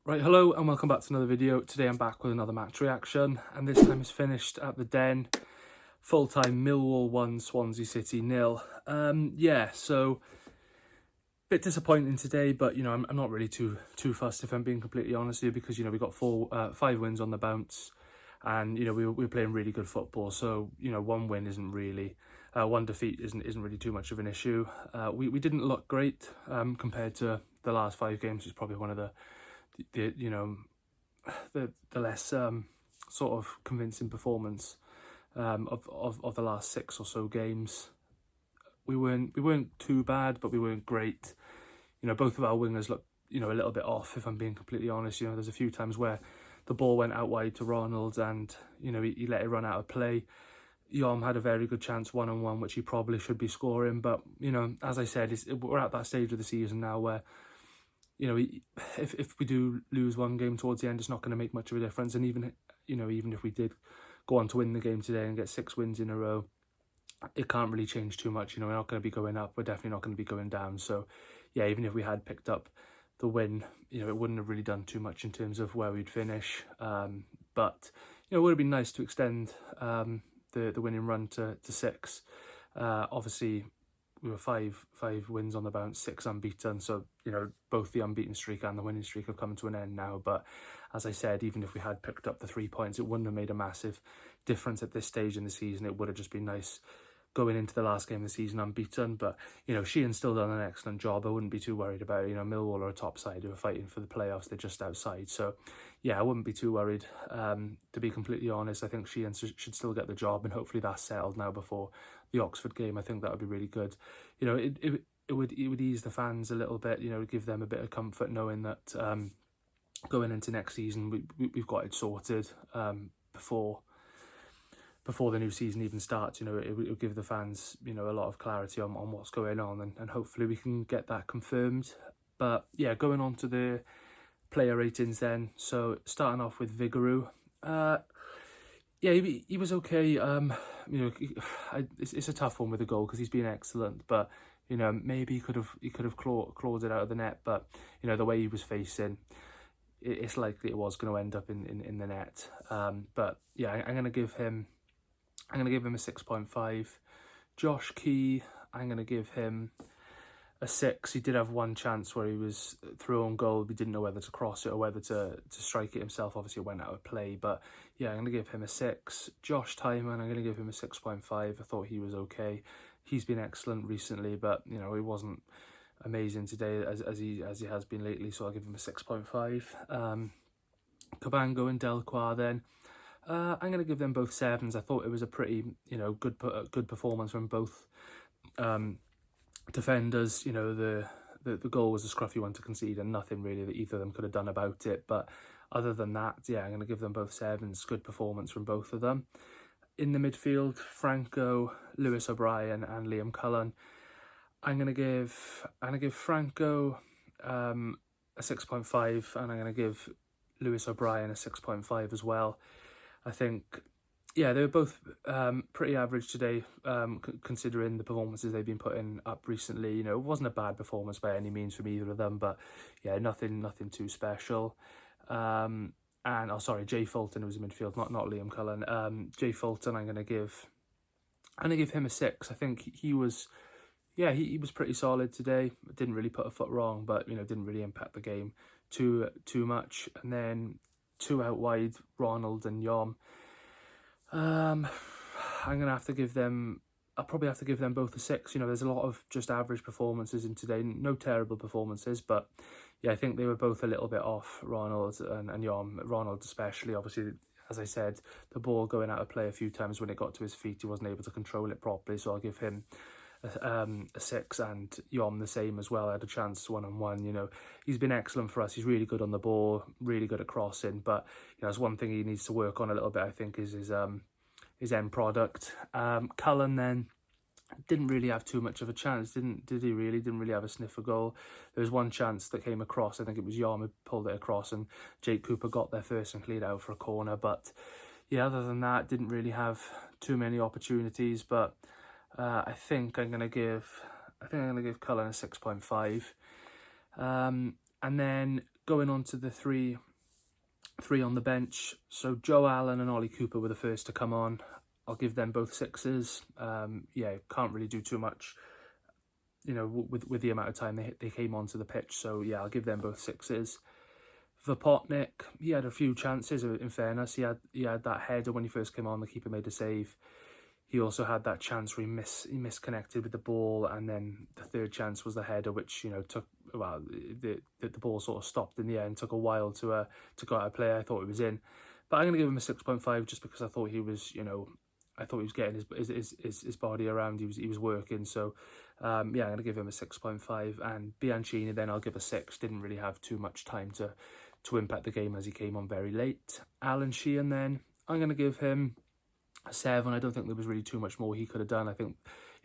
Right, hello and welcome back to another video. Today I'm back with another match reaction, and this time it's finished at the Den. Full time, Millwall 1, Swansea City 0. Yeah, so bit disappointing today, but I'm not really too fussed if I'm being completely honest here, because we got 5 wins on the bounce, and we were playing really good football. So one win isn't really one defeat isn't really too much of an issue. We didn't look great compared to the last 5 games. It's probably one of the less sort of convincing performance of the last 6 or so games. We weren't too bad, but we weren't great. Both of our wingers look a little bit off, if I'm being completely honest. There's a few times where the ball went out wide to Ronald, and he let it run out of play. Yom had a very good chance 1-on-1, which he probably should be scoring, but as I said, we're at that stage of the season now where if we do lose one game towards the end, it's not going to make much of a difference. And even if we did go on to win the game today and get 6 wins in a row, it can't really change too much. We're not going to be going up, we're definitely not going to be going down. So yeah, even if we had picked up the win, it wouldn't have really done too much in terms of where we'd finish. But it would have been nice to extend the winning run to 6. Obviously we were five wins on the bounce, 6 unbeaten. So, both the unbeaten streak and the winning streak have come to an end now. But as I said, even if we had picked up the 3 points, it wouldn't have made a massive difference at this stage in the season. It would have just been nice going into the last game of the season unbeaten. But, Sheehan's still done an excellent job. I wouldn't be too worried about it. Millwall are a top side who are fighting for the playoffs. They're just outside. So, yeah, I wouldn't be too worried. To be completely honest, I think Sheehan should still get the job, and hopefully that's settled now before the Oxford game. I think that would be really good. It would ease the fans a little bit, give them a bit of comfort knowing that going into next season we've got it sorted before the new season even starts. It would give the fans a lot of clarity on what's going on, and hopefully we can get that confirmed. But yeah, going on to the player ratings then. So starting off with Vigouroux. Yeah, he was okay. It's a tough one with the goal because he's been excellent, but maybe he could have clawed it out of the net. But the way he was facing, it's likely it was going to end up in the net. But yeah, I'm gonna give him a 6.5. Josh Key, I'm gonna give him a 6. He did have one chance where he was through on goal. We didn't know whether to cross it or whether to strike it himself. Obviously it went out of play, but yeah, I'm going to give him a 6. Josh Tyman, I'm going to give him a 6.5. I thought he was okay. He's been excellent recently, but he wasn't amazing today as he has been lately, so I'll give him a 6.5. Cabango and Delquar then. I'm going to give them both 7s. I thought it was a pretty good performance from both defenders. The goal was a scruffy one to concede, and nothing really that either of them could have done about it. But other than that, yeah, I'm going to give them both 7s. Good performance from both of them. In the midfield, Franco, Lewis O'Brien and Liam Cullen. I'm going to give Franco a 6.5, and I'm going to give Lewis O'Brien a 6.5 as well. I think, yeah, they were both pretty average today, considering the performances they've been putting up recently. It wasn't a bad performance by any means from either of them, but yeah, nothing too special. And Jay Fulton was in midfield, not Liam Cullen. Jay Fulton, I'm gonna give him a 6. I think he was pretty solid today. Didn't really put a foot wrong, but didn't really impact the game too much. And then 2 out wide, Ronald and Yom. I'll probably have to give them both a 6. There's a lot of just average performances in today, no terrible performances, but yeah, I think they were both a little bit off, Ronald and Yom. Ronald especially, obviously, as I said, the ball going out of play a few times when it got to his feet, he wasn't able to control it properly, so I'll give him a 6, and Yom the same as well. I had a chance 1-on-1. He's been excellent for us. He's really good on the ball, really good at crossing, but that's one thing he needs to work on a little bit, I think, is his end product. Cullen then didn't really have too much of a chance, did he really? Didn't really have a sniff of goal. There was one chance that came across. I think it was Yom who pulled it across, and Jake Cooper got there first and cleared out for a corner. But yeah, other than that, didn't really have too many opportunities. But I think I'm gonna give Cullen a 6.5. And then Going on to the three on the bench. So Joe Allen and Ollie Cooper were the first to come on. I'll give them both 6s. Yeah, can't really do too much, you know, with the amount of time they came onto the pitch. So yeah, I'll give them both 6s. Vapotnik, he had a few chances. In fairness, he had that header when he first came on. The keeper made a save. He also had that chance where he misconnected with the ball, and then the third chance was the header, which, you know, took, well, the ball sort of stopped in the end. Took a while to go out of play. I thought it was in, but I'm going to give him a 6.5 just because I thought he was, you know, I thought he was getting his body around. He was working. So yeah, I'm going to give him a 6.5. And Bianchini, then I'll give a 6. Didn't really have too much time to impact the game as he came on very late. Alan Sheehan, then I'm going to give him a 7. I don't think there was really too much more he could have done. I think,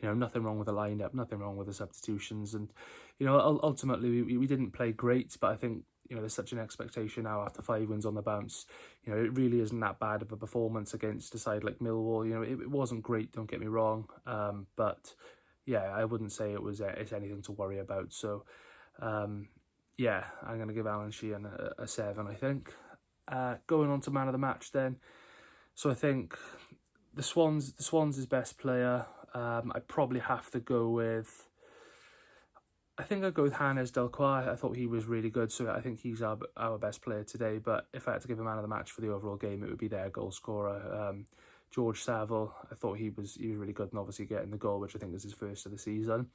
you know, nothing wrong with the lineup, nothing wrong with the substitutions, and, you know, ultimately we didn't play great, but I think, you know, there's such an expectation now after 5 wins on the bounce. You know, it really isn't that bad of a performance against a side like Millwall. You know, it wasn't great, don't get me wrong, but yeah, I wouldn't say it's anything to worry about. So yeah, I'm going to give Alan Sheehan a 7, I think. Going on to man of the match then. So I think the Swans' best player, I'd probably have to go with, I think I'd go with Hannes Delcroix. I thought he was really good, so I think he's our best player today. But if I had to give a man of the match for the overall game, it would be their goal scorer, George Saville. I thought he was really good, and obviously getting the goal, which I think was his first of the season.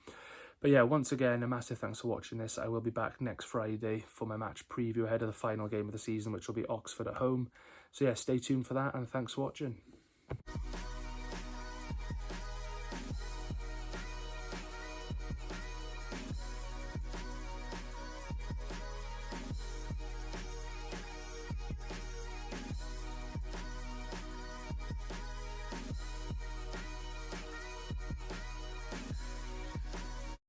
But yeah, once again, a massive thanks for watching this. I will be back next Friday for my match preview ahead of the final game of the season, which will be Oxford at home. So yeah, stay tuned for that, and thanks for watching.